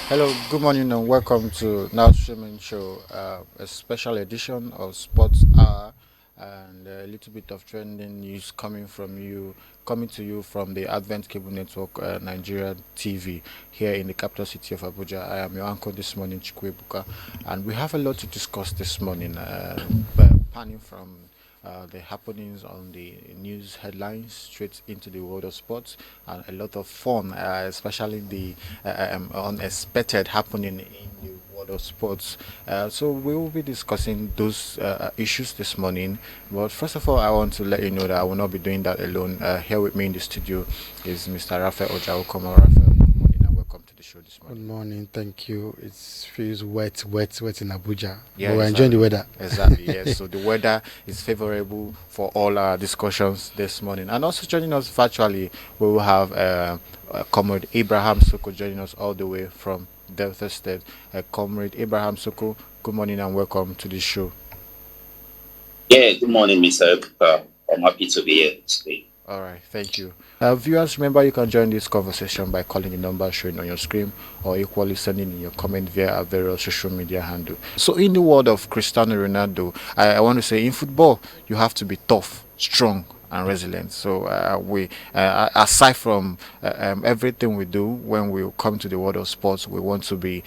Hello, good morning, and welcome to Now Streaming Show, a special edition of Sports Hour, and a little bit of trending news coming to you from the Advent Cable Network, Nigeria TV, here in the capital city of Abuja. I am your uncle this morning, Chikwebuka, and we have a lot to discuss this morning, panning from the happenings on the news headlines straight into the world of sports, and a lot of fun, especially the unexpected happening in the world of sports. So we will be discussing those issues this morning. But first of all, I want to let you know that I will not be doing that alone. Here with me in the studio is Mr. Raphael Ojaokomo. Raphael, good morning and welcome to the show this Good morning. morning, thank you. It feels wet in Abuja, Yeah, but we're enjoying the exactly. weather. Exactly, yes. So the weather is favorable for all our discussions this morning. And also joining us virtually, we will have Comrade Abraham Soko joining us all the way from Delta State. Comrade Abraham Soko, good morning and welcome to the show. Yeah, good morning, Mr. I'm happy to be here today. All right, thank you. Viewers, remember you can join this conversation by calling the number showing on your screen or equally sending in your comment via our various social media handle. So, in the world of Cristiano Ronaldo, I want to say in football, you have to be tough, strong, and resilient. So, aside from everything we do when we come to the world of sports, we want to be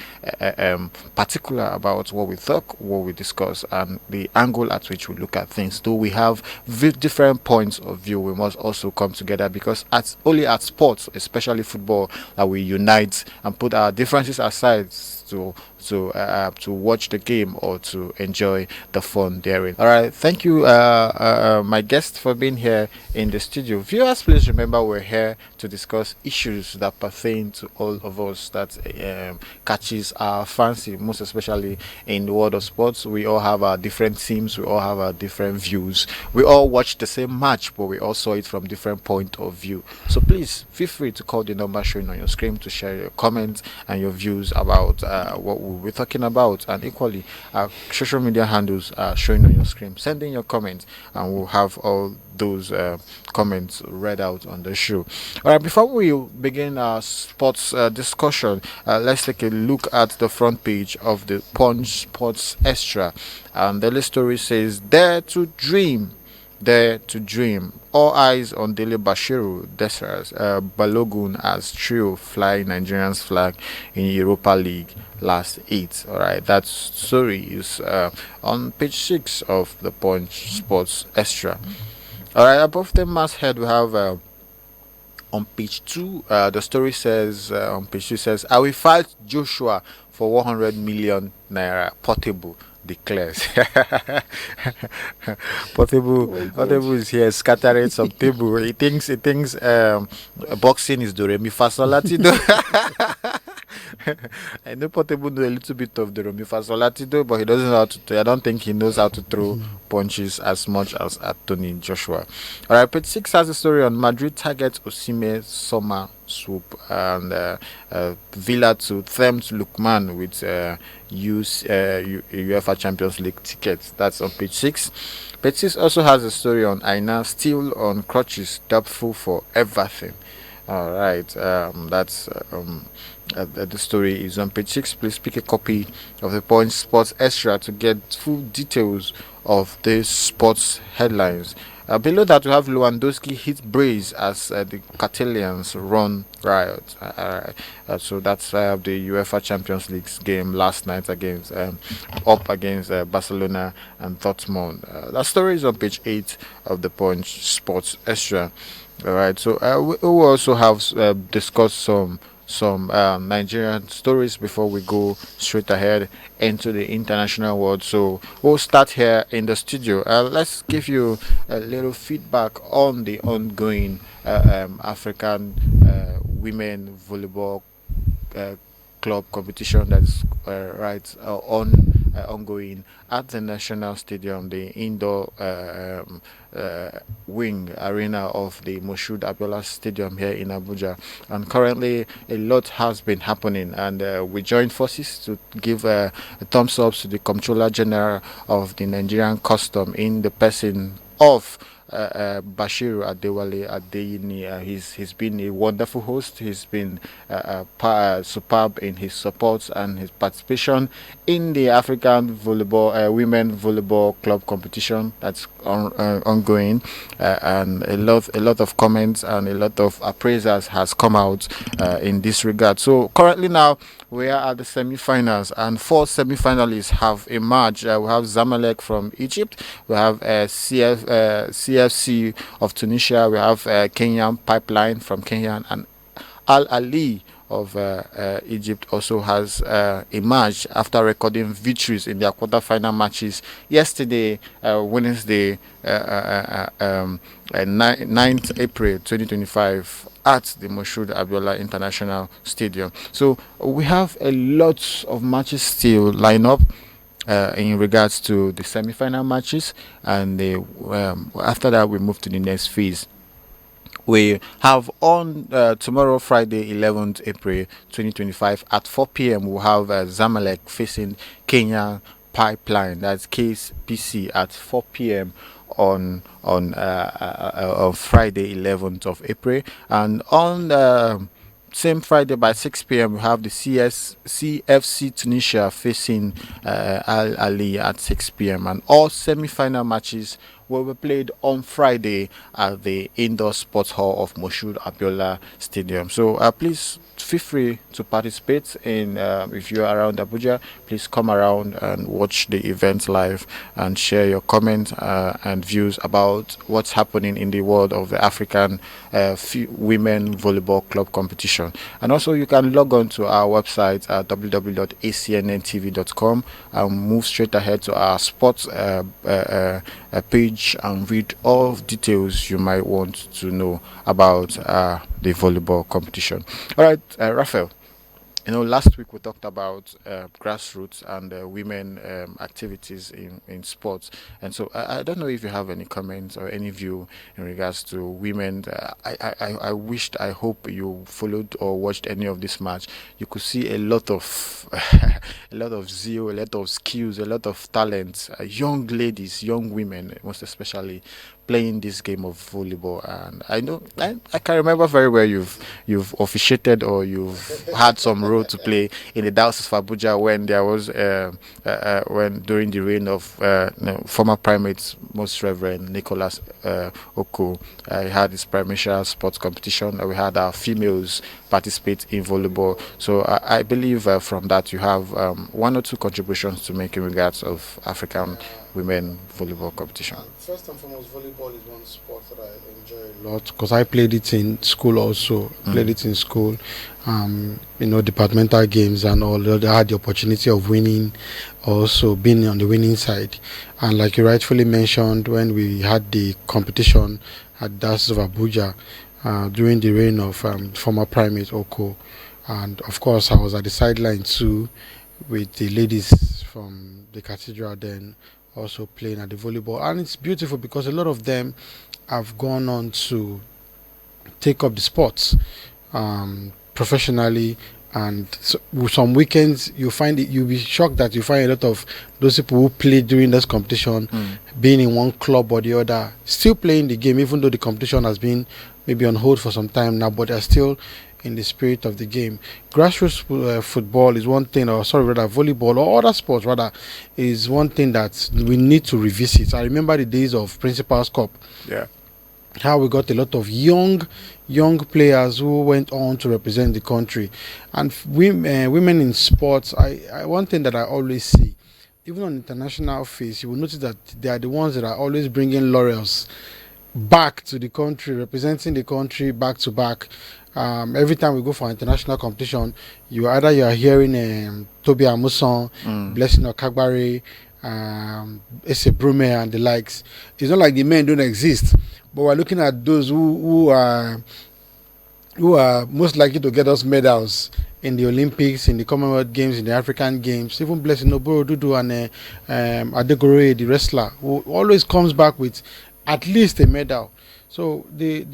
particular about what we talk, what we discuss, and the angle at which we look at things. Though we have different points of view, we must also come together because at only at sports, especially football, that we unite and put our differences aside to to watch the game or to enjoy the fun therein. All right, thank you, my guest, for being here in the studio. Viewers, please remember we're here to discuss issues that pertain to all of us that catches our fancy, most especially in the world of sports. We all have our different teams, we all have our different views. We all watch the same match, but we all saw it from different point of view. So please feel free to call the number showing on your screen to share your comments and your views about what we'll be talking about, and equally our social media handles are showing on your screen. Send in your comments and we'll have all those comments read out on the show. All right, before we begin our sports discussion, let's take a look at the front page of the Punch Sports Extra. And the story says, Dare to Dream. Dare to Dream. All eyes on Dele Bashiru Desras Balogun as trio fly Nigerian's flag in Europa League last 8. All right, that story is on page 6 of the Punch Sports Extra. All right, above the masthead we have on page 2. The story says on page 2 says, I will fight Joshua for 100 million naira portable declares. Portable is here scattering some table. He thinks boxing is do re mi fa sol la ti do. I know Portable knows a little bit of the Romi Fasolatido, but he doesn't know how to throw. I don't think he knows how to throw punches as much as Anthony Joshua. All right, page 6 has a story on Madrid targets Osimhen summer swoop, and Villa to tempt Lukman with UEFA Champions League tickets. That's on page 6. Page 6 also has a story on Aina still on crutches, doubtful for everything. All right, the story is on page 6. Please pick a copy of the Punch Sports Extra to get full details of the sports headlines. Below that, we have Lewandowski hit brace as the Catalans run riot. So that's the UEFA Champions League game last night against Barcelona and Dortmund. That story is on page 8 of the Punch Sports Extra. All right, so we will also have discussed some Nigerian stories before we go straight ahead into the international world. So we'll start here in the studio. Let's give you a little feedback on the ongoing African women volleyball club competition that's ongoing at the National Stadium, the indoor wing arena of the Moshood Abiola Stadium here in Abuja. And currently, a lot has been happening, and we joined forces to give a thumbs up to the Comptroller General of the Nigerian Custom in the person of Bashiru Adewale Adeyini. He's been a wonderful host. He's been superb in his support and his participation in the African volleyball women volleyball club competition that's ongoing, and a lot of comments and a lot of appraisals has come out in this regard. So currently now we are at the semi-finals, and 4 semi-finalists have emerged. We have Zamalek from Egypt, we have CFC of Tunisia, we have Kenyan Pipeline from Kenya, and Al Ali of Egypt also has emerged after recording victories in their quarterfinal matches yesterday, Wednesday, 9th April 2025, at the Moshood Abiola International Stadium. So we have a lot of matches still line up in regards to the semi-final matches, and after that we move to the next phase. We have on tomorrow, Friday, 11th April 2025, at 4 p.m. we'll have Zamalek facing Kenya Pipeline. That's KPC at 4 p.m. on Friday, 11th of April. And on same Friday by 6 p.m. we have the CFC Tunisia facing Al Ali at 6 p.m. and all semi-final matches will be played on Friday at the Indoor Sports Hall of Moshood Abiola Stadium. So please feel free to participate in. If you're around Abuja, please come around and watch the event live and share your comments and views about what's happening in the world of the African women volleyball club competition. And also you can log on to our website at www.acnntv.com and move straight ahead to our sports page and read all details you might want to know about the volleyball competition. All right, Raphael. Last week we talked about grassroots and women activities in sports, and so I don't know if you have any comments or any view in regards to women. I hope you followed or watched any of this match. You could see a lot of a lot of zeal, a lot of skills, a lot of talent, young ladies, young women, most especially playing this game of volleyball. And I know I can remember very well you've officiated or you've had some role to play in the Diocese of Abuja when there was when during the reign of former primates Most Reverend Nicholas Oko. He had his primatial sports competition. We had our females participate in volleyball. So I believe from that you have one or two contributions to make in regards of African women volleyball competition. First and foremost, volleyball is one sport that I enjoy a lot because I played it in school also. Played it in school, departmental games and all. I had the opportunity of winning, also being on the winning side. And like you rightfully mentioned, when we had the competition at Diocese of Abuja during the reign of former primate Oko, and of course I was at the sideline too with the ladies from the cathedral then, also playing at the volleyball. And it's beautiful because a lot of them have gone on to take up the sports professionally, and so some weekends you'll be shocked that you find a lot of those people who played during this competition being in one club or the other, still playing the game, even though the competition has been maybe on hold for some time now, but they're still in the spirit of the game. Grassroots football is one thing, volleyball or other sports is one thing that we need to revisit. I remember the days of Principal's Cup. Yeah. How we got a lot of young players who went on to represent the country. And women in sports, one thing that I always see, even on international phase, you will notice that they are the ones that are always bringing laurels back to the country, representing the country back to back. Every time we go for international competition, you are hearing Toby Amuson, Blessing Okagbare, Ese Brume and the likes. It's not like the men don't exist, but we're looking at those who are most likely to get us medals in the Olympics, in the Commonwealth Games, in the African Games. Even Blessing Oboro Dudu and Adegoroye, the wrestler, who always comes back with at least a medal. So the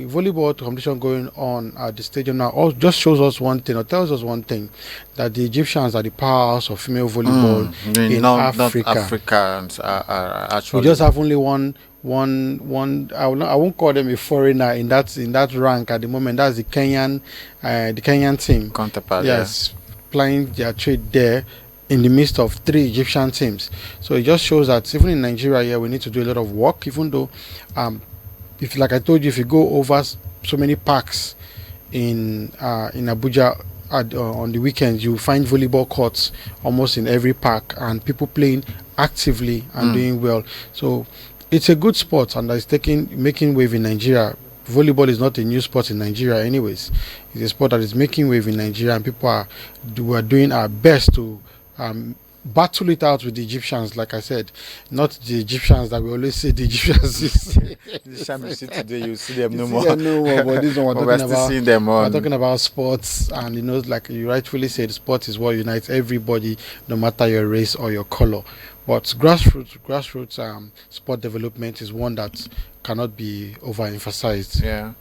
volleyball competition going on at the stadium now just shows us one thing, or tells us one thing, that the Egyptians are the powerhouse of female volleyball in Not Africa. Africans are We actually. just have only one. I won't call them a foreigner in that rank at the moment. That's the Kenyan team. Counterpart, yeah. Yes, playing their trade there in the midst of three Egyptian teams. So it just shows that even in Nigeria, yeah, we need to do a lot of work. Even though, if like I told you, if you go over so many parks in Abuja on the weekends, you find volleyball courts almost in every park, and people playing actively and doing well. So it's a good sport, and it's making wave in Nigeria. Volleyball is not a new sport in Nigeria, anyways. It's a sport that is making wave in Nigeria, and we're doing our best to battle it out with the Egyptians. Like I said, not the Egyptians that we always say the Egyptians. This time you see today, you see them no See more. them no more, but this one we're But we're talking still about. seeing them We're on. talking about sports, and like you rightfully said, sport is what unites everybody, no matter your race or your color. But grassroots sport development is one that cannot be overemphasized. Yeah.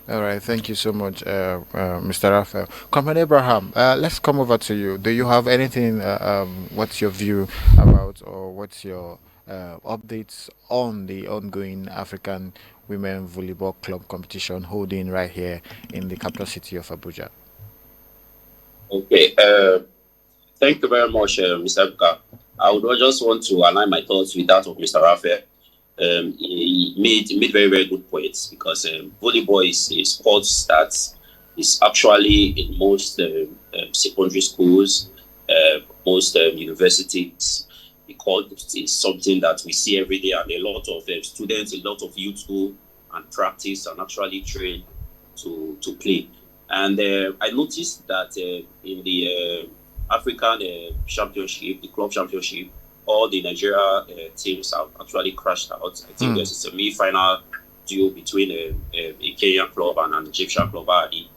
All right, thank you so much, Mr. Raphael. Comrade Abraham, let's come over to you. Do you have anything? What's your view about, or what's your updates on the ongoing African Women Volleyball Club competition holding right here in the capital city of Abuja? Okay. Thank you very much, Mr. Buka. I would just want to align my thoughts with that of Mr. Raphael. He made very, very good points, because volleyball is a sport that is actually in most secondary schools, most universities, because it's something that we see every day, and a lot of students, a lot of youth go and practice and actually train to play. And I noticed that in the African championship, the club championship, all the Nigeria teams have actually crashed out. I think there's a semi-final duel between a Kenyan club and an Egyptian club already.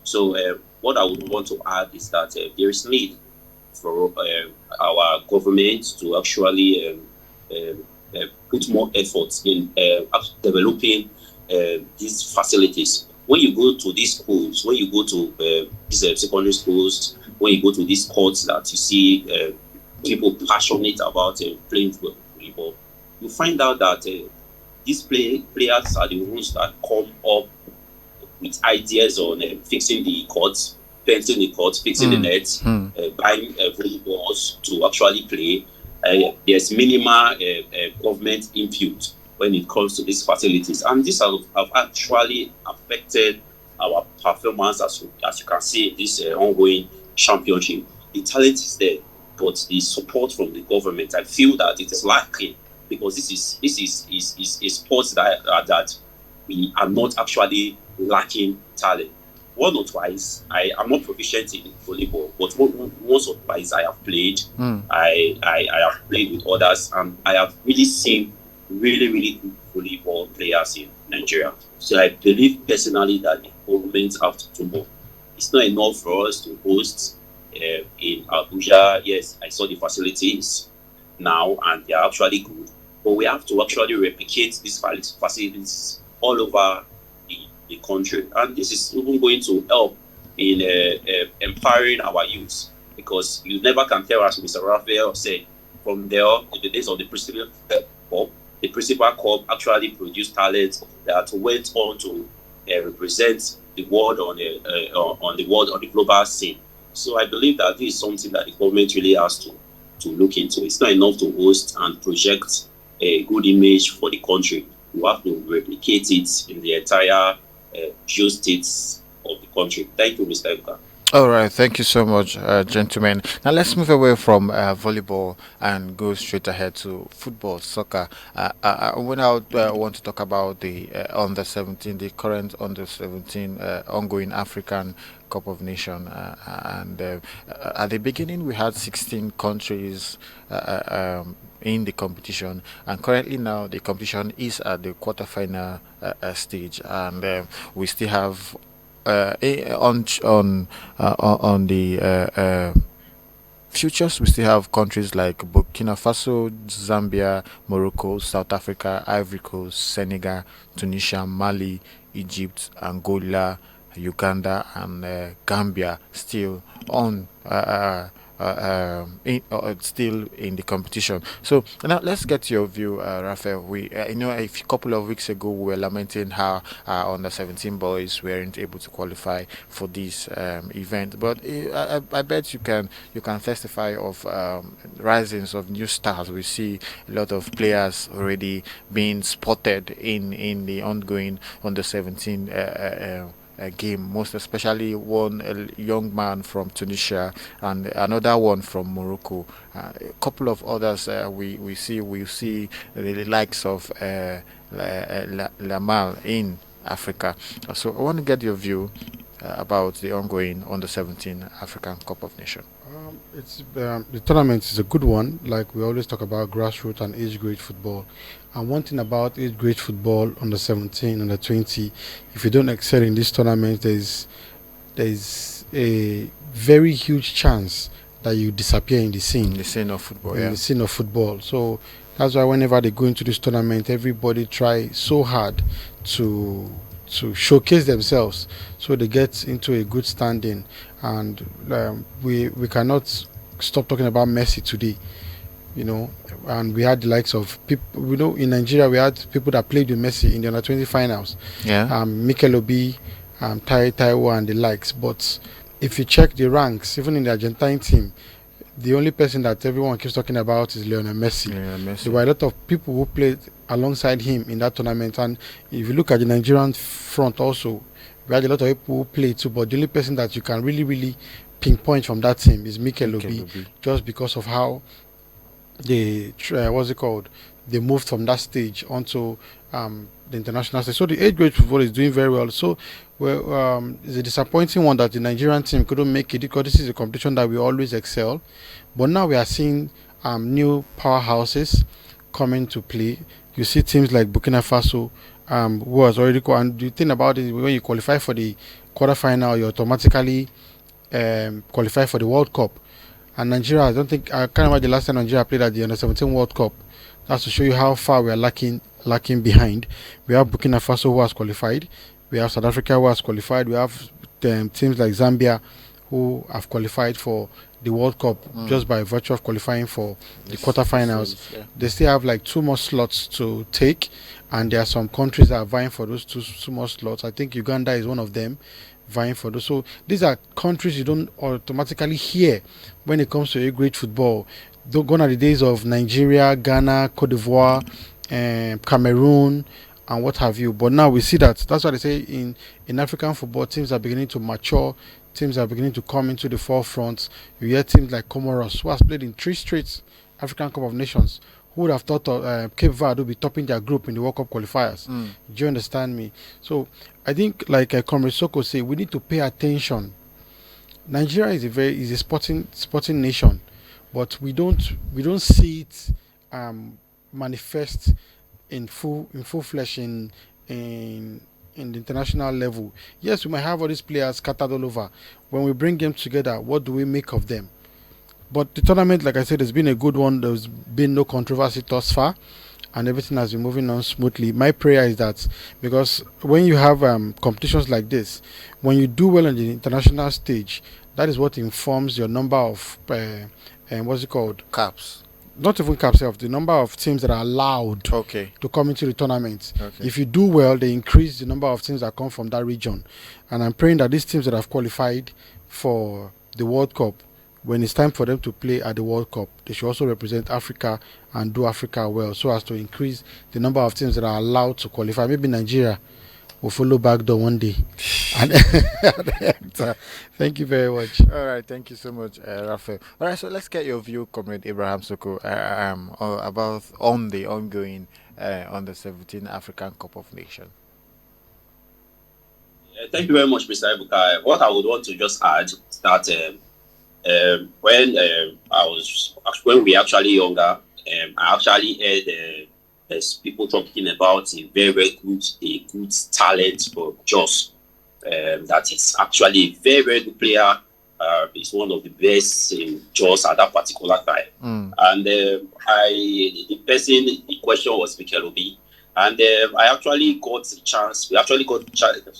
So what I would want to add is that there is need for our government to actually put more effort in developing these facilities. When you go to these schools, when you go to these secondary schools, when you go to these courts that you see people passionate about playing volleyball, you find out that these players are the ones that come up with ideas on fixing the courts, painting the courts, fixing the nets, buying volleyballs to actually play. There's minimal government input when it comes to these facilities, and these have actually affected our performance, as you can see in this ongoing championship. The talent is there, but the support from the government, I feel that it is lacking, because this is a sport that we are not actually lacking talent. One or twice, I am not proficient in volleyball, but once or twice I have played. I have played with others, and I have really seen really good volleyball players in Nigeria. So I believe personally that the government have to do more. It's not enough for us to host in Abuja. Yes, I saw the facilities now, and they are actually good, but we have to actually replicate these facilities all over the country, and this is even going to help in empowering our youth, because you never can tell, as Mr. Raphael said, from there in the days of the principal corps, the principal corps actually produced talent that went on to represent the world on the global scene. So I believe that this is something that the government really has to look into. It's not enough to host and project a good image for the country. You have to replicate it in the entire geo-states of the country. Thank you, Mr. Ebuka. All right, thank you so much, gentlemen. Now let's move away from volleyball and go straight ahead to football, soccer. When I want to talk about the under 17, the current under 17 ongoing African Cup of Nations, and at the beginning we had 16 countries in the competition, and currently now the competition is at the quarterfinal stage, and we still have on the futures, we still have countries like Burkina Faso, Zambia, Morocco, South Africa, Ivory Coast, Senegal, Tunisia, Mali, Egypt, Angola, Uganda, and Gambia still on. Still in the competition. So now let's get your view, Raphael. Couple of weeks ago we were lamenting how our under 17 boys weren't able to qualify for this event, but I bet you can testify of risings of new stars. We see a lot of players already being spotted in the ongoing under 17 game, most especially one young man from Tunisia and another one from Morocco. A couple of others we see the likes of Lamal in Africa. So I want to get your view about the ongoing under 17 African Cup of Nations. It's the tournament is a good one. Like we always talk about grassroots and age grade football. And one thing about age grade football under 17, under 20, if you don't excel in this tournament, there's a very huge chance that you disappear in the In scene, the scene of football, in yeah. the scene of football. So that's why whenever they go into this tournament, everybody try so hard to showcase themselves, so they get into a good standing. And we cannot stop talking about Messi today, you know. And we had the likes of people, in Nigeria we had people that played with Messi in the under 20 finals, Yeah. Mikel Obi, Taiwo, and the likes. But if you check the ranks, even in the Argentine team, the only person that everyone keeps talking about is Lionel Messi. Yeah, There were Messi. a lot of people who played alongside him in that tournament, and if you look at the Nigerian front also, we had a lot of people who played too. But the only person that you can really, really pinpoint from that team is Mikel Mikel Obi, Obi. just because of how they what's it called? They moved from that stage onto the international stage. So the age grade football is doing very well. So, well, it's a disappointing one that the Nigerian team couldn't make it, because this is a competition that we always excel. But now we are seeing new powerhouses coming to play. You see teams like Burkina Faso, who has already and the thing about it, when you qualify for the quarterfinal, you automatically qualify for the World Cup. And Nigeria, I can't remember the last time Nigeria played at the Under 17 World Cup. That's to show you how far we are lacking behind. We have Burkina Faso who has qualified. We have South Africa who has qualified. We have teams like Zambia who have qualified for the World Cup just by virtue of qualifying for the quarterfinals. Yeah. They still have like two more slots to take, and there are some countries that are vying for those two more slots. I think Uganda is one of them vying for those. So these are countries you don't automatically hear when it comes to a great football. Gone are the days of Nigeria, Ghana, Cote d'Ivoire, Cameroon, and what have you. But now we see that. That's why they say in African football, teams are beginning to mature. Teams are beginning to come into the forefront. You hear teams like Comoros, who has played in 3 straight African Cup of Nations. Who would have thought Cape Verde would be topping their group in the World Cup qualifiers? Do you understand me? So I think, like Comrade Soko say, we need to pay attention. Nigeria is a sporting nation, but we don't see it manifest in full flesh in the international level. Yes, we might have all these players scattered all over. When we bring them together, what do we make of them? But the tournament, like I said, has been a good one. There's been no controversy thus far, and everything has been moving on smoothly. My prayer is that, because when you have competitions like this, when you do well on the international stage, that is what informs your number of what's it called? Caps. Not even caps, the number of teams that are allowed Okay. to come into the tournament. Okay. If you do well, they increase the number of teams that come from that region. And I'm praying that these teams that have qualified for the World Cup, when it's time for them to play at the World Cup, they should also represent Africa and do Africa well, so as to increase the number of teams that are allowed to qualify. Maybe Nigeria will follow back door one day. And thank you very much. All right, thank you so much, Raphael. All right, so let's get your view, Comrade Abraham Soko, about on the ongoing under 17 African Cup of Nations. Thank you very much, Mr. Ebuka. What I would want to just add is that when we actually younger, I actually heard there's people talking about a very good talent for Joss. That is actually a very good player, is one of the best in just at that particular time. And the person in question was Mikel Obi. And I actually got the chance. We actually got the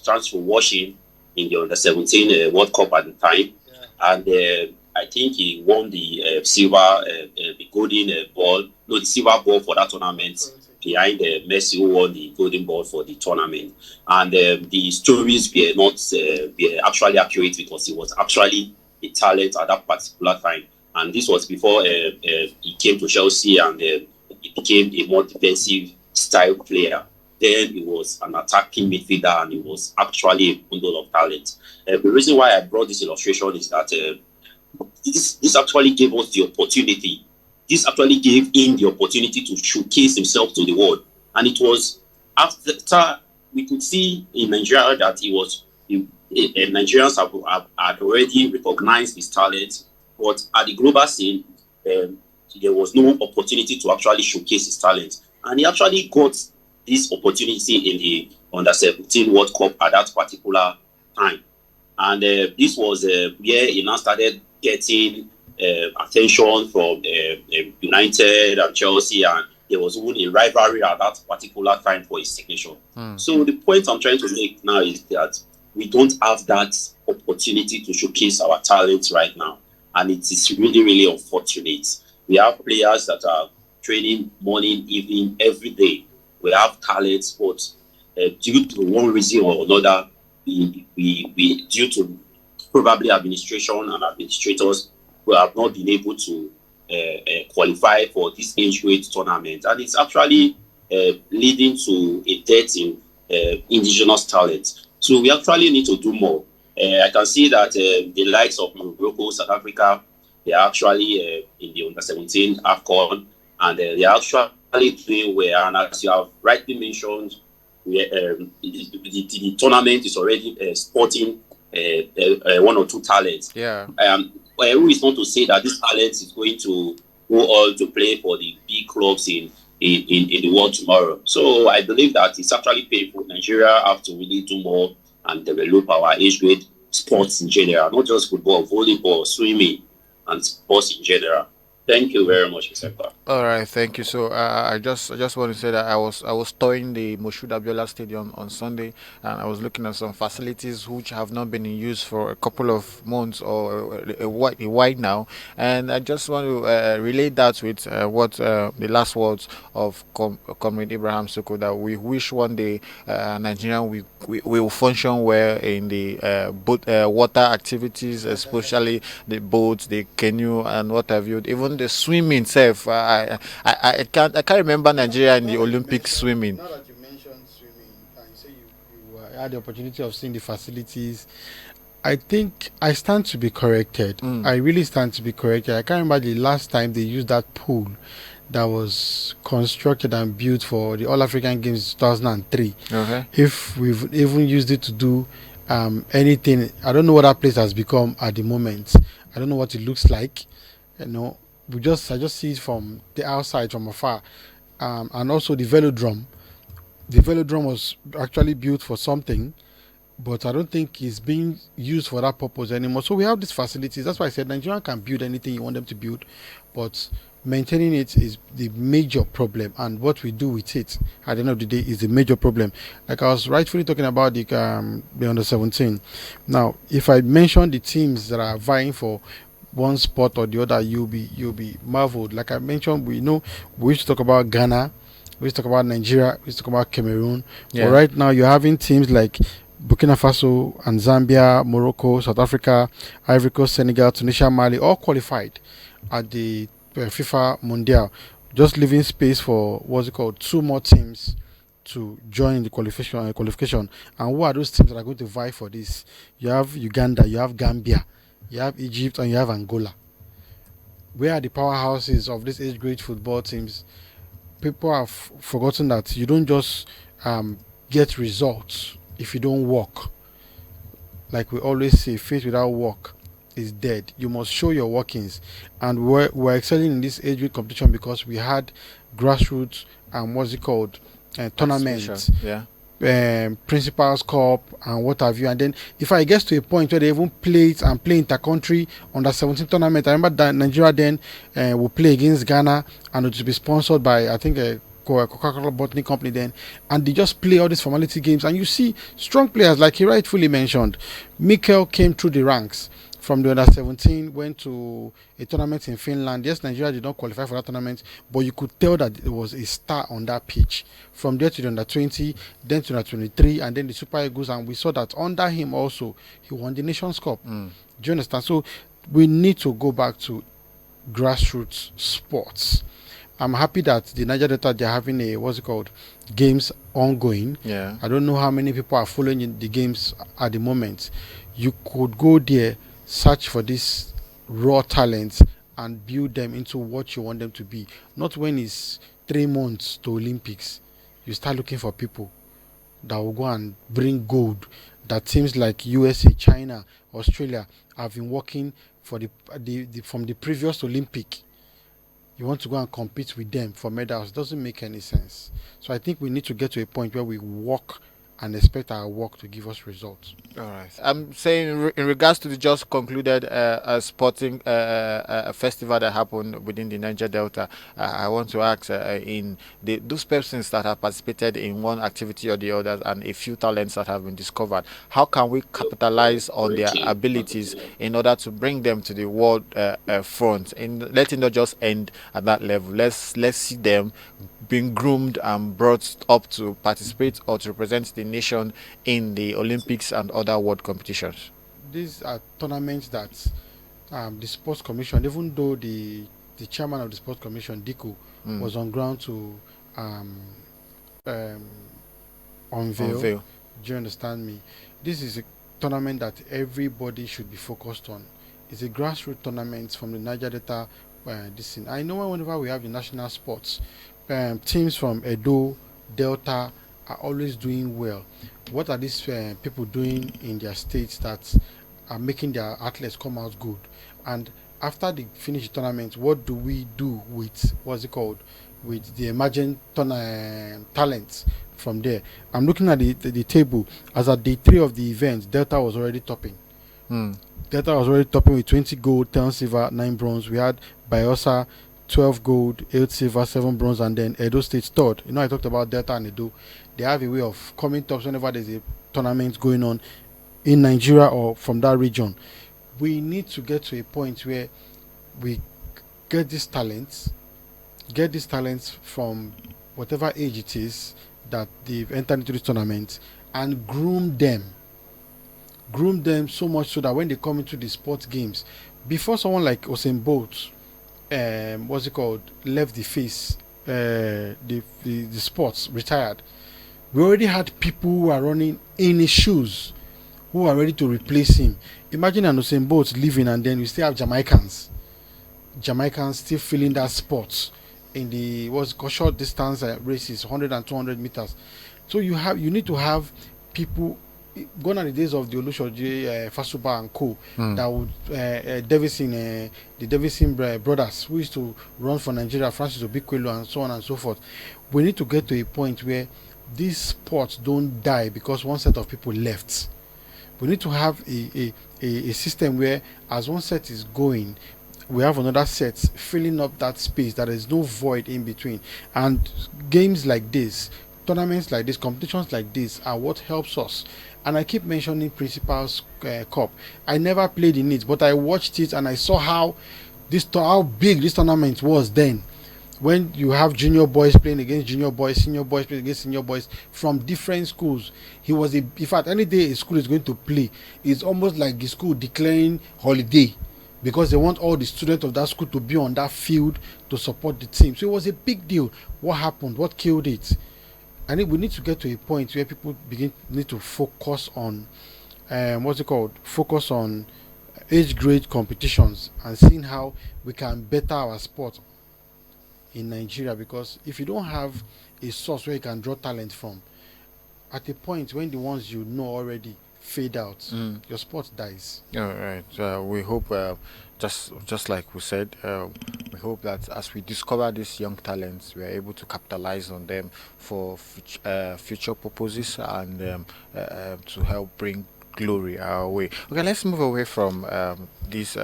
chance to watch him in the under 17 World Cup at the time. And I think he won the silver, the golden ball, no, the silver ball for that tournament behind Messi, who won the golden ball for the tournament. And the stories were not were actually accurate because he was actually a talent at that particular time. And this was before he came to Chelsea and he became a more defensive style player. Then he was an attacking midfielder and he was actually a bundle of talent. The reason why I brought this illustration is that this actually gave us the opportunity. This actually gave him the opportunity to showcase himself to the world. And it was after we could see in Nigeria that Nigerians had already recognized his talent, but at the global scene, there was no opportunity to actually showcase his talent. And he actually got this opportunity in the Under 17 World Cup at that particular time. And this was where he now started getting attention from United and Chelsea, and there was even a rivalry at that particular time for his signature. So the point I'm trying to make now is that we don't have that opportunity to showcase our talents right now, and it is really, really unfortunate. We have players that are training morning, evening, every day. We have talents, but due to one reason or another, we due to probably administration and administrators, we have not been able to qualify for this age grade tournament, and it's actually leading to a dearth in indigenous talent. So we actually need to do more. I can see that the likes of Morocco, South Africa, they are actually in the under 17 AFCON, and they are actually doing well. And as you have rightly mentioned, the tournament is already sporting one or two talents. Who is not to say that this talent is going to go on to play for the big clubs in the world tomorrow. So I believe that it's actually painful. Nigeria have to really do more and develop our age grade sports in general, not just football, volleyball, swimming, and sports in general. Thank you very much, Mr. Clark. All right, thank you. So I just want to say that I was touring the Moshood Abiola Stadium on Sunday, and I was looking at some facilities which have not been in use for a couple of months or a while now, and I just want to relate that with what the last words of Comrade Ibrahim Soko, that we wish one day Nigeria we will function well in the boat water activities, especially the boats, the canoe, and what have you. Even the swimming itself. I can't remember Nigeria in the Olympic swimming. Now that you mentioned swimming, and you say you had the opportunity of seeing the facilities, I think I stand to be corrected. I really stand to be corrected. I can't remember the last time they used that pool that was constructed and built for the All African Games 2003. Okay. If we've even used it to do anything, I don't know what that place has become at the moment. I don't know what it looks like. You know, I just see it from the outside, from afar. And also the velodrome. The velodrome was actually built for something, but I don't think it's being used for that purpose anymore. So we have these facilities. That's why I said Nigeria can build anything you want them to build, but maintaining it is the major problem, and what we do with it at the end of the day is the major problem. Like I was rightfully talking about the under 17. Now, if I mention the teams that are vying for one spot or the other, you'll be marveled. Like I mentioned, we used to talk about Ghana, we used to talk about Nigeria, we used to talk about Cameroon. But right now you're having teams like Burkina Faso and Zambia, Morocco, South Africa, Ivory Coast, Senegal, Tunisia, Mali, all qualified at the FIFA Mondial, just leaving space for two more teams to join the qualification. And who are those teams that are going to vie for this? You have Uganda, you have Gambia, you have Egypt, and you have Angola. Where are the powerhouses of these age grade football teams? People have forgotten that you don't just get results if you don't work. Like we always say, faith without work is dead. You must show your workings, and we're excelling in this age grade competition because we had grassroots tournaments. Principals Cup and what have you. And then if I get to a point where they even play it and play intercountry under 17 tournament, I remember that Nigeria then will play against Ghana, and it will be sponsored by, I think, a Coca-Cola bottling company then, and they just play all these formality games, and you see strong players like he rightfully mentioned. Mikel came through the ranks from the under 17, went to a tournament in Finland. Yes, Nigeria did not qualify for that tournament, but you could tell that it was a star on that pitch. From there to the under 20, then to the 23, and then the Super Eagles, and we saw that under him also he won the Nations Cup. Do you understand? So we need to go back to grassroots sports. I'm happy that the Niger Delta, they're having a, what's it called, games ongoing. Yeah. I don't know how many people are following the games at the moment. You could go there, search for these raw talents, and build them into what you want them to be. Not when it's 3 months to Olympics. You start looking for people that will go and bring gold. That teams like USA, China, Australia have been working for from the previous Olympic. You want to go and compete with them for medals. Doesn't make any sense. So I think we need to get to a point where we work and expect our work to give us results. All right. I'm saying in regards to the just concluded sporting festival that happened within the Niger Delta, I want to ask in those persons that have participated in one activity or the other, and a few talents that have been discovered, how can we capitalize on their abilities in order to bring them to the world front? And let it not just end at that level. Let's see them being groomed and brought up to participate or to represent the nation in the Olympics and other world competitions. These are tournaments that the Sports Commission, even though the chairman of the Sports Commission, Diko, was on ground to unveil. Do you understand me? This is a tournament that everybody should be focused on. It's a grassroots tournament from the Niger Delta. I know whenever we have the national sports, teams from Edo, Delta are always doing well. What are these people doing in their states that are making their athletes come out good? And after they finish the tournament, what do we do with, what's it called, with the emerging talents from there? I'm looking at the table. As at day 3 of the event, Delta was already topping. Delta was already topping with 20 gold, 10 silver, 9 bronze. We had Bayelsa 12 gold, 8 silver, 7 bronze, and then Edo State third. I talked about Delta and Edo. They have a way of coming tops whenever there's a tournament going on in Nigeria or from that region. We need to get to a point where we get these talents from whatever age it is that they've entered into this tournament, and groom them so much so that when they come into the sports games, before someone like Usain Bolt left the face, the sports, retired, we already had people who are running in his shoes who are ready to replace him. Imagine an Usain Bolt leaving, and then you still have Jamaicans still filling that spot in the short distance races, 100 and 200 meters. So you need to have people. Gone are the days of the Olushoji, Fasuba and Co. That would the Davison brothers who used to run for Nigeria, Francis Obikwelu, and so on and so forth. We need to get to a point where these sports don't die because one set of people left. We need to have a system where, as one set is going, we have another set filling up that space. There is no void in between. And games like this, tournaments like this, competitions like this are what helps us. And I keep mentioning Principals Cup. I never played in it, but I watched it and I saw how big this tournament was then. When you have junior boys playing against junior boys, senior boys playing against senior boys from different schools. In fact, any day a school is going to play, it's almost like the school declaring holiday, because they want all the students of that school to be on that field to support the team. So it was a big deal. What happened? What killed it? I think we need to get to a point where people need to focus on focus on age grade competitions and seeing how we can better our sport in Nigeria. Because if you don't have a source where you can draw talent from, at a point when the ones you know already fade out. Your sport dies. All right. We hope, just like we said, we hope that as we discover these young talents, we are able to capitalize on them for future purposes and to help bring glory our way. Okay, let's move away from this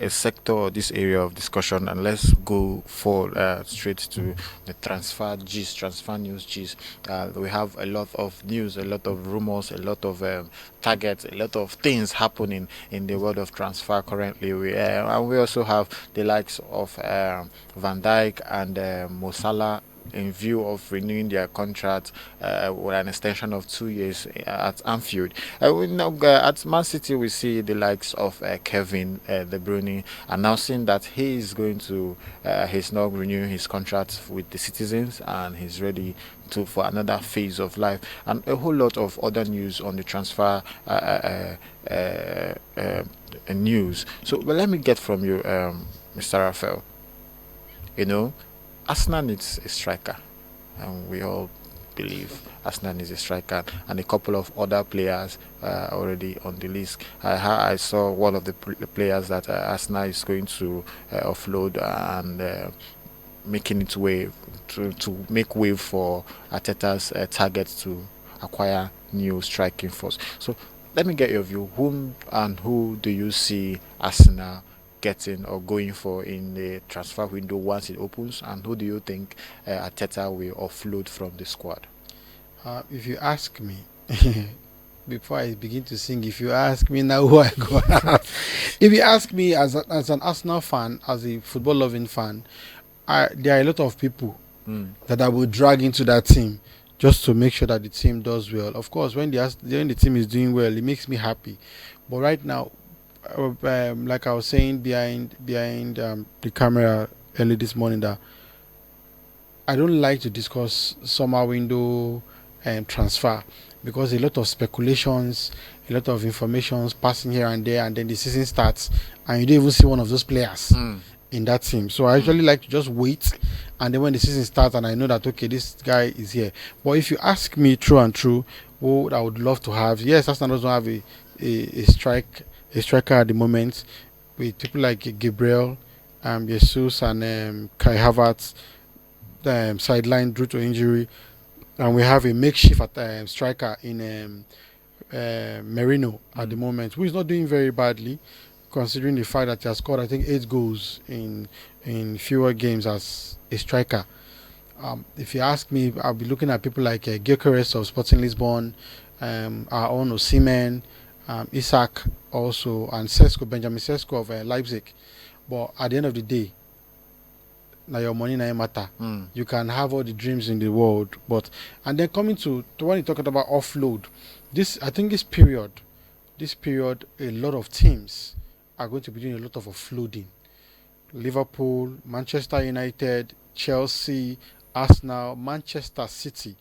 a sector or this area of discussion, and let's go for straight to the transfer news gist. We have a lot of news, a lot of rumors, a lot of targets, a lot of things happening in the world of transfer currently. And we also have the likes of Van Dijk and Mo Salah in view of renewing their contract with an extension of 2 years at Anfield. We now at Man City we see the likes of Kevin De Bruyne announcing that he is going to he's not renewing his contract with the Citizens and he's ready to for another phase of life, and a whole lot of other news on the transfer news. So, but let me get from you, Mr. Raphael. You know, Arsenal needs a striker, and we all believe Arsenal needs a striker, and a couple of other players already on the list. I saw one of the players that Arsenal is going to offload and making its way to make way for Arteta's target to acquire new striking force. So let me get your view. Whom and who do you see Arsenal getting or going for in the transfer window once it opens, and who do you think Arteta will offload from the squad? If you ask me, before I begin to sing, if you ask me now who I go, if you ask me as an Arsenal fan, as a football loving fan, there are a lot of people that I will drag into that team just to make sure that the team does well. Of course, when the team is doing well, it makes me happy. But right now, like I was saying behind the camera early this morning, that I don't like to discuss summer window and transfer, because a lot of speculations, a lot of informations passing here and there, and then the season starts and you don't even see one of those players in that team. So I actually like to just wait, and then when the season starts and I know that okay, this guy is here. But if you ask me true and true, who I would love to have, yes, Arsenal doesn't have a striker at the moment, with people like Gabriel, Jesus, and Kai Havertz sidelined due to injury, and we have a makeshift striker in Merino at the moment, who is not doing very badly, considering the fact that he has scored, I think, 8 goals in fewer games as a striker. If you ask me, I'll be looking at people like Gyökeres of Sporting Lisbon, our own Osimhen, Isak also, and Benjamin Sesko of Leipzig. But at the end of the day, now your money now matter. You can have all the dreams in the world, but and then coming to when you're talking about offload, I think this period, a lot of teams are going to be doing a lot of offloading. Liverpool, Manchester United, Chelsea, Arsenal, Manchester City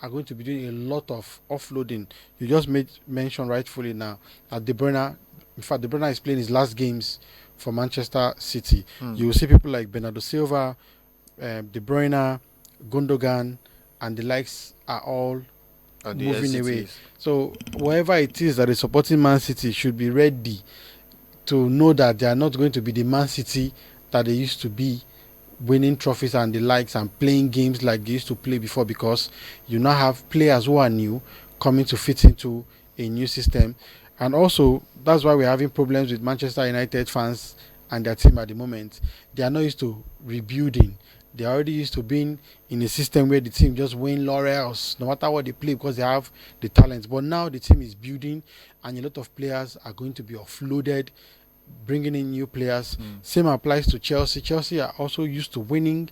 are going to be doing a lot of offloading. You just made mention rightfully now that De Bruyne, in fact, De Bruyne is playing his last games for Manchester City. You will see people like Bernardo Silva, De Bruyne, Gundogan, and the likes are all moving away. So whoever it is that is supporting Man City should be ready to know that they are not going to be the Man City that they used to be, winning trophies and the likes and playing games like they used to play before, because you now have players who are new coming to fit into a new system. And also, that's why we're having problems with Manchester United fans and their team at the moment. They are not used to rebuilding. They are already used to being in a system where the team just win laurels no matter what they play, because they have the talent. But now the team is building, and a lot of players are going to be offloaded, bringing in new players. Same applies to Chelsea. Chelsea are also used to winning.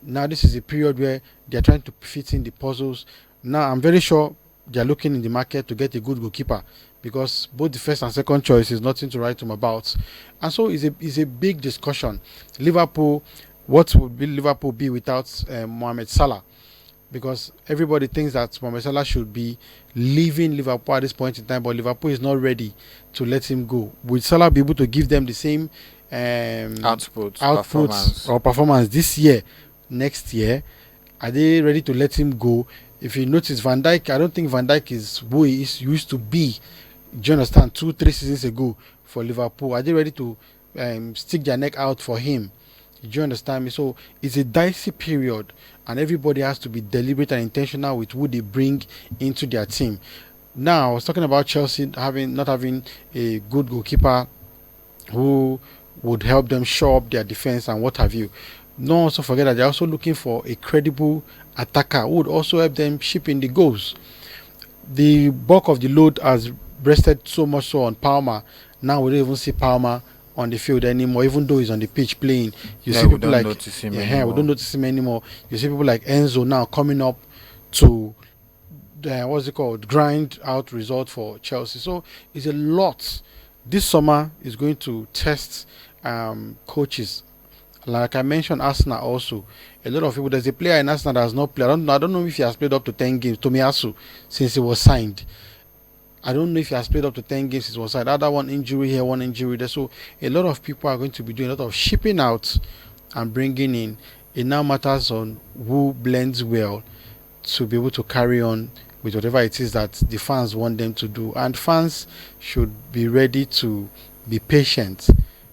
Now this is a period where they're trying to fit in the puzzles. Now I'm very sure they're looking in the market to get a good goalkeeper, because both the first and second choice is nothing to write home about. And so it's a big discussion. Liverpool, what would Liverpool be without Mohamed Salah? Because everybody thinks that Mohamed Salah should be leaving Liverpool at this point in time, but Liverpool is not ready to let him go. Will Salah be able to give them the same output performance or performance this year, next year? Are they ready to let him go? If you notice, Van Dijk, I don't think Van Dijk is who used to be. Do you understand? 2, 3 seasons ago for Liverpool, are they ready to stick their neck out for him? Do you understand me? So it's a dicey period, and everybody has to be deliberate and intentional with who they bring into their team. Now, I was talking about Chelsea not having a good goalkeeper who would help them shore up their defense and what have you. Don't also forget that they're also looking for a credible attacker who would also help them ship in the goals. The bulk of the load has rested so much so on Palmer. Now we don't even see Palmer on the field anymore, even though he's on the pitch playing. You Yeah, see we people don't like notice him yeah, we anymore. don't notice him anymore. You see people like Enzo now coming up to what's it called, grind out result for Chelsea. So it's a lot. This summer is going to test coaches. Like I mentioned, Arsenal also. A lot of people. There's a player in Arsenal that has not played. I don't know if he has played up to 10 games. Tomiyasu, since he was signed. I don't know if he has played up to 10 games since he was signed. Other one injury here, one injury there. So a lot of people are going to be doing a lot of shipping out and bringing in. It now matters on who blends well to be able to carry on with whatever it is that the fans want them to do. And fans should be ready to be patient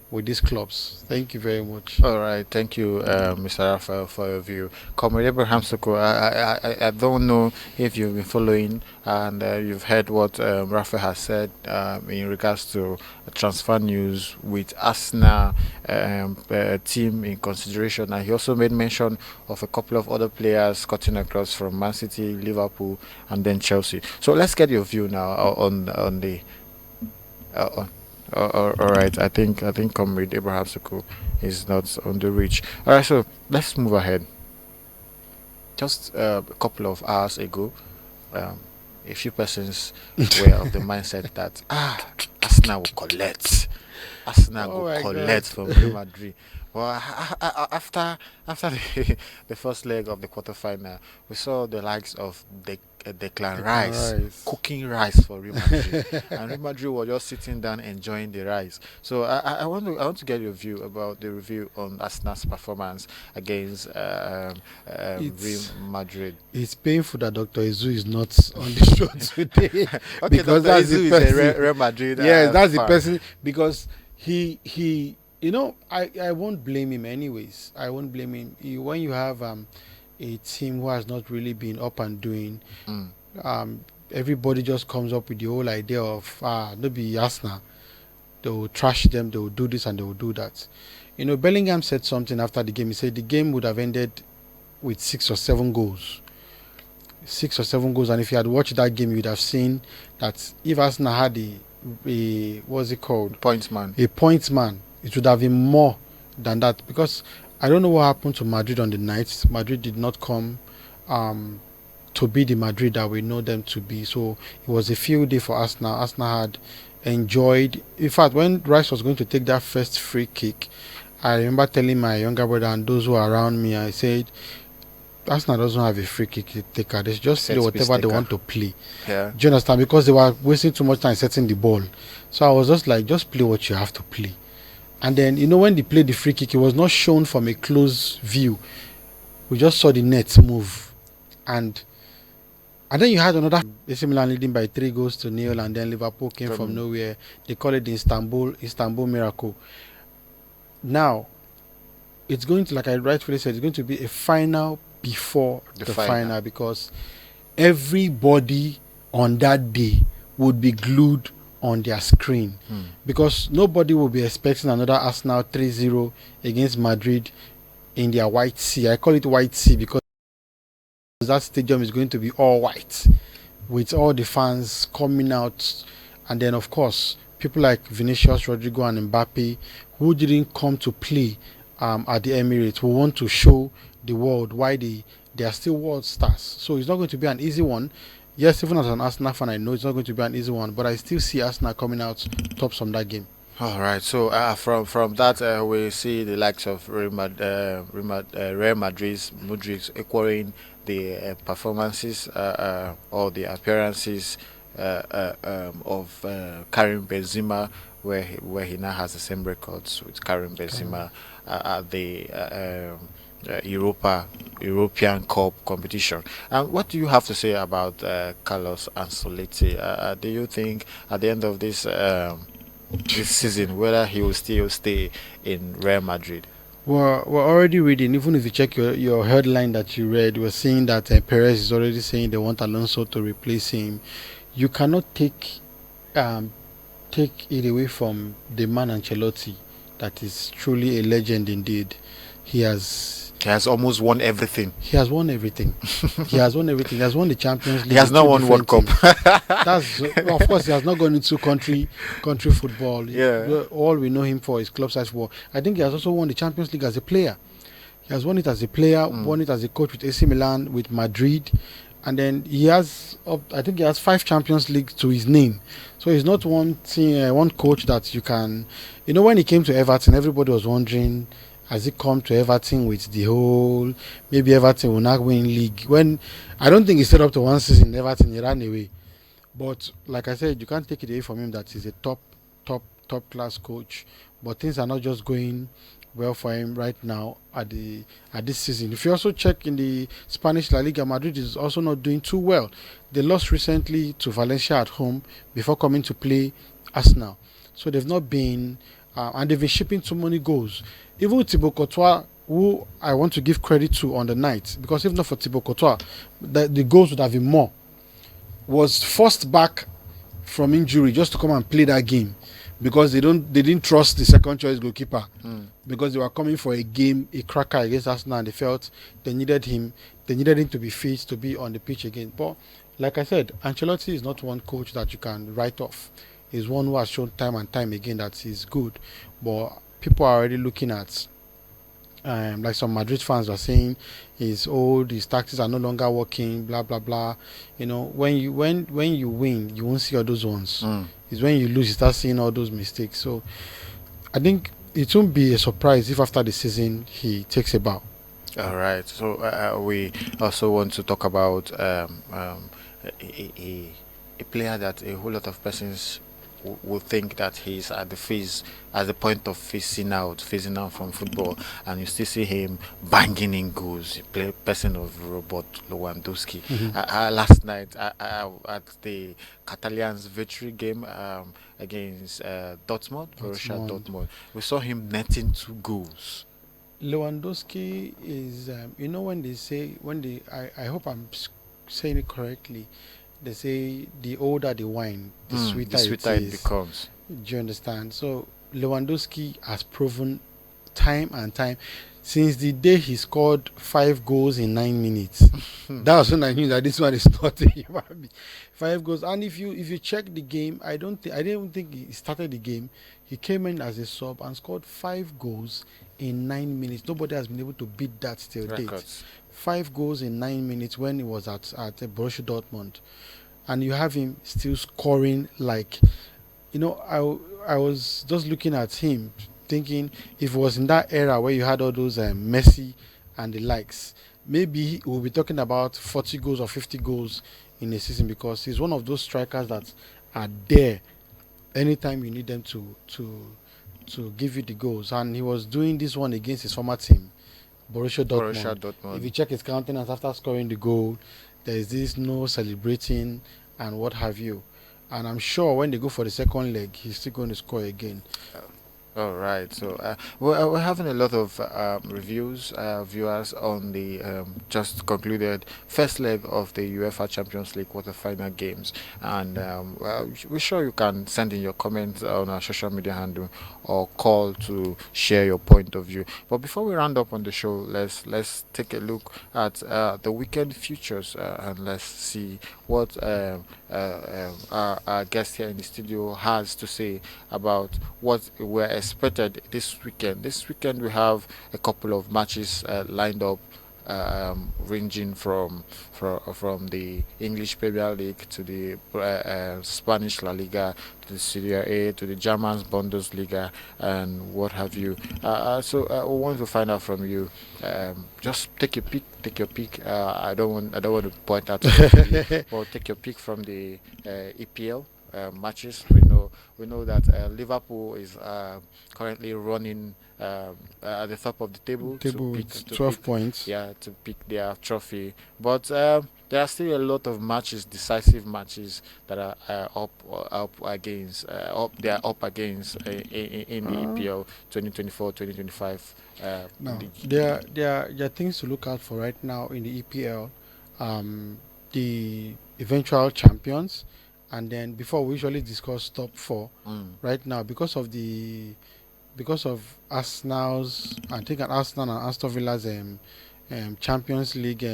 with these clubs. Thank you very much. All right, thank you, Mr. Raphael, for your view. Comrade Abraham Soko, I don't know if you've been following and you've heard what Raphael has said in regards to transfer news with Arsenal team in consideration, and he also made mention of a couple of other players cutting across from Man City, Liverpool, and then Chelsea. So let's get your view now on the uh, all right, I think Comrade Abraham Soko is not on the reach. All right, so let's move ahead. Just a couple of hours ago, um, a few persons were of the mindset that Arsenal will collect, Arsenal Oh will my god. collect from Real Madrid. Well, after the first leg of the quarterfinal, we saw the likes of Declan Declan Rice Rice. cooking rice for Real Madrid, and Real Madrid were just sitting down enjoying the rice. So I want to get your view about the review on Arsenal's performance against Real It's Madrid. it's painful that Dr. Izu is not on the show today Okay, because Doctor that's the Izu is a person. Real Madrid Yes, that's the fan. person because he I won't blame him anyways. I won't blame him. When you have a team who has not really been up and doing, Mm. everybody just comes up with the whole idea of no be Arsenal. They will trash them, they will do this and they will do that. Bellingham said something after the game. He said the game would have ended with 6 or 7 goals. 6 or 7 goals, and if you had watched that game, you would have seen that if Arsenal had a what's it called? Points man. A point man, it would have been more than that because I don't know what happened to Madrid on the night. Madrid did not come to be the Madrid that we know them to be. So it was a field day for Arsenal. Arsenal had enjoyed. In fact, when Rice was going to take that first free kick, I remember telling my younger brother and those who are around me, I said, Arsenal doesn't have a free kick taker. They should just play Set piece whatever they taker. want to play. Yeah. Do you understand? Because they were wasting too much time setting the ball. So I was just like, just play what you have to play. And then, when they played the free kick, it was not shown from a close view. We just saw the net move. And then you had another AC Milan leading by 3 goals to 0, and then Liverpool came from nowhere. They call it the Istanbul miracle. Now, it's going to, like I rightfully said, it's going to be a final before The the final. final because everybody on that day would be glued on their screen because nobody will be expecting another Arsenal 3-0 against Madrid in their white sea. I call it white sea because that stadium is going to be all white with all the fans coming out, and then of course people like Vinicius, Rodrigo and Mbappe who didn't come to play at the Emirates will want to show the world why they are still world stars. So it's not going to be an easy one. Yes, even as an Arsenal fan, I know it's not going to be an easy one, but I still see Arsenal coming out tops from that game. All right. So from that, we see the likes of Real Madrid's Mudriks equaling the performances or the appearances of Karim Benzema, where he now has the same records with Karim Benzema at the European Cup competition. And what do you have to say about Carlos Ancelotti? Do you think at the end of this season whether he will still stay in Real Madrid? We're already reading. Even if you check your headline that you read, we're seeing that Perez is already saying they want Alonso to replace him. You cannot um, take it away from the man Ancelotti, that is truly a legend indeed. He has He has almost won everything. he has won everything. He has won everything. He has won the Champions He League has with not two won World different Cup. teams. That's of course he has not gone into country football. Yeah. All we know him for is club side football. I think he has also won the Champions League as a player. He has won it as a player, won it as a coach with AC Milan, with Madrid, and then he has, I think he has 5 Champions League to his name. So he's not one team, one coach that you can, when he came to Everton, everybody was wondering, has he come to Everton with the whole, maybe Everton will not win league? When I don't think he set up to one season in Everton, he ran away. But like I said, you can't take it away from him that he's a top class coach. But things are not just going well for him right now at this season. If you also check in the Spanish La Liga, Madrid is also not doing too well. They lost recently to Valencia at home before coming to play Arsenal. So they've not been, and they've been shipping too many goals. Even Thibaut Courtois, who I want to give credit to on the night, because if not for Thibaut Courtois, the goals would have been more, was forced back from injury just to come and play that game, because they didn't trust the second choice goalkeeper, because they were coming for a cracker against Arsenal, and they felt they needed him to be fit to be on the pitch again. But like I said, Ancelotti is not one coach that you can write off. He's one who has shown time and time again that he's good, but people are already looking at, like some Madrid fans are saying, he's old, his tactics are no longer working, blah blah blah. When you win, you won't see all those ones. It's when you lose you start seeing all those mistakes. So I think it won't be a surprise if after the season he takes a bow. All right. So we also want to talk about a player that a whole lot of persons will think that he's at the point of phasing out from football, and you still see him banging in goals. He play person of Robert Lewandowski. Last night at the Catalans victory game against Borussia Dortmund, we saw him netting 2 goals. Lewandowski is, when they say, I hope I'm saying it correctly, they say the older the wine, the sweeter it becomes. Do you understand? So Lewandowski has proven time and time since the day he scored 5 goals in 9 minutes. That was when I knew that this one is not a human being. 5 goals, and if you check the game, I didn't think he started the game. He came in as a sub and scored 5 goals in 9 minutes. Nobody has been able to beat that till date. 5 goals in 9 minutes when he was at Borussia Dortmund, and you have him still scoring like, I was just looking at him thinking, if it was in that era where you had all those Messi and the likes, maybe we'll be talking about 40 goals or 50 goals in a season, because he's one of those strikers that are there anytime you need them to give you the goals. And he was doing this one against his former team, Borussia Dortmund. If you check his countenance after scoring the goal, there is this no celebrating and what have you. And I'm sure when they go for the second leg, he's still going to score again. All right. So we're having a lot of reviews, viewers on the just concluded first leg of the UEFA Champions League quarter-final games, and we're sure you can send in your comments on our social media handle or call to share your point of view. But before we round up on the show, let's take a look at the weekend futures and let's see what our guest here in the studio has to say about what we're expected this weekend. This weekend we have a couple of matches lined up, ranging from the English Premier League to the Spanish La Liga to the Serie A to the German Bundesliga and what have you. So we want to find out from you. Just take your pick. Take your pick. I don't want to point out, but take your pick from the EPL. matches. We know that Liverpool is currently running at the top of the table Table with 12 points. to pick their trophy. But there are still a lot of matches, decisive matches that are they are up against in the Uh, EPL 2024-2025 Now, league. there are things to look out for right now in the EPL. The eventual champions, and then before we usually discuss top four. Mm. Right now, because of Arsenal's, I think Arsenal and Aston Villa's Champions League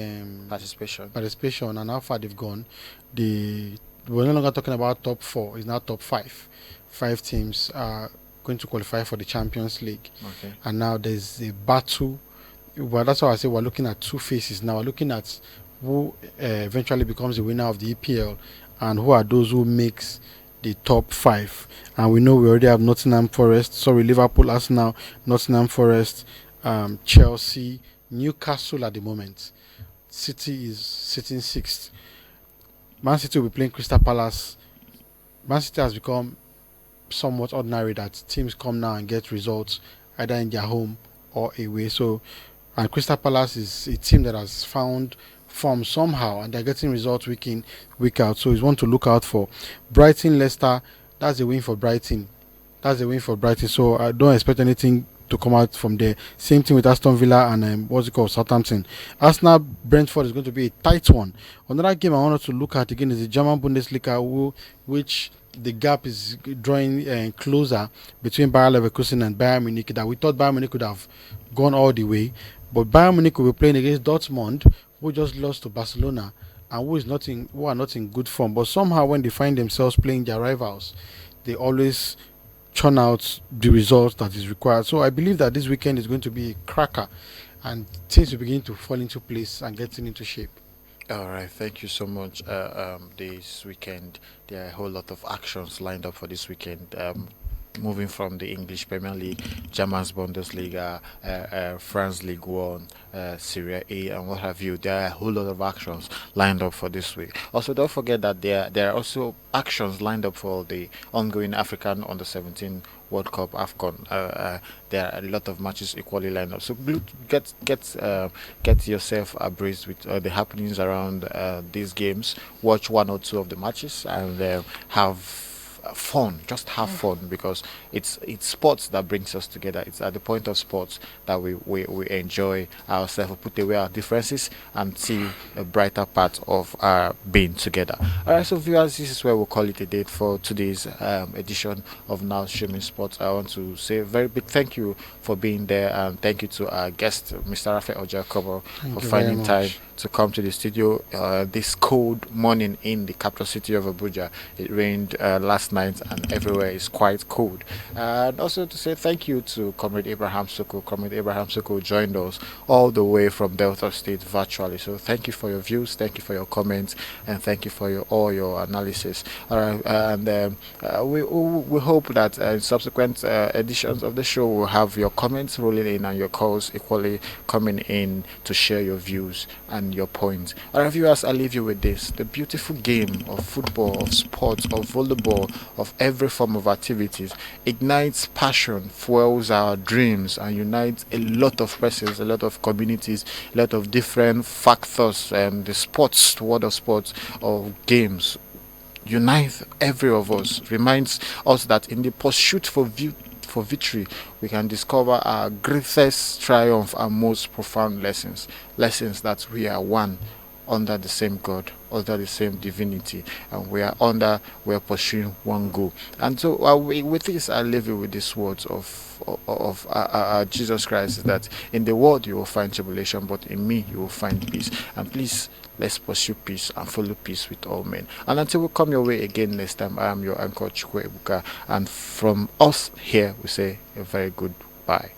Participation. participation and how far they've gone, the we're no longer talking about top four. It's now top five. Five teams are going to qualify for the Champions League, Okay. and now there's a battle. Well, that's why I say we're looking at two faces now. We're looking at who eventually becomes the winner of the EPL, and who are those who makes the top five. And we know we already have Liverpool, Arsenal, Nottingham Forest, Chelsea, Newcastle at the moment. City is sitting sixth. Man City will be playing Crystal Palace. Man City has become somewhat ordinary that teams come now and get results either in their home or away. So, and Crystal Palace is a team that has found form somehow, and they're getting results week in, week out. So it's one to look out for. Brighton, Leicester, that's a win for Brighton. So I don't expect anything to come out from there. Same thing with Aston Villa and Southampton. Arsenal, Brentford is going to be a tight one. Another game I wanted to look at again is the German Bundesliga, which the gap is drawing closer between Bayer Leverkusen and Bayern Munich. That we thought Bayern Munich could have gone all the way, but Bayern Munich will be playing against Dortmund, who just lost to Barcelona and who are not in good form. But somehow, when they find themselves playing their rivals, they always churn out the results that is required. So I believe that this weekend is going to be a cracker, and things will begin to fall into place and getting into shape. All right, thank you so much. This weekend, there are a whole lot of actions lined up for this weekend. Moving from the English Premier League, German's Bundesliga, France League One, Serie A, and what have you. There are a whole lot of actions lined up for this week. Also, don't forget that there are also actions lined up for the ongoing African Under 17 World Cup AFCON. There are a lot of matches equally lined up. So get yourself abreast with the happenings around these games. Watch one or two of the matches and have fun. Just have fun, because it's sports that brings us together. It's at the point of sports that we enjoy ourselves, put away our differences, and see a brighter part of our being together. All right, so viewers, this is where we'll call it a day for today's edition of Now Streaming Sports. I want to say a very big thank you for being there, and thank you to our guest, Mr. Rafael Ojakobo, for finding time to come to the studio this cold morning in the capital city of Abuja. It rained last night, and everywhere is quite cold. And also to say thank you to Comrade Abraham Soko. Comrade Abraham Soko joined us all the way from Delta State virtually. So thank you for your views, thank you for your comments, and thank you for all your analysis. All right, and we hope that in subsequent editions of the show we'll have your comments rolling in and your calls equally coming in to share your views and your points. All right, viewers, I leave you with this: the beautiful game of football, of sports, of volleyball, of every form of activities ignites passion, fuels our dreams, and unites a lot of persons, a lot of communities, a lot of different factors. And the world of sports, of games, unite every of us, reminds us that in the pursuit for victory, we can discover our greatest triumph and most profound lessons that we are one under the same God, under the same divinity, and we are pursuing one goal. And so, with this, I leave you with these words of Jesus Christ: that in the world you will find tribulation, but in me you will find peace. And please, let's pursue peace and follow peace with all men. And until we come your way again next time, I am your anchor Chukwu Ebuka, and from us here we say a very good bye.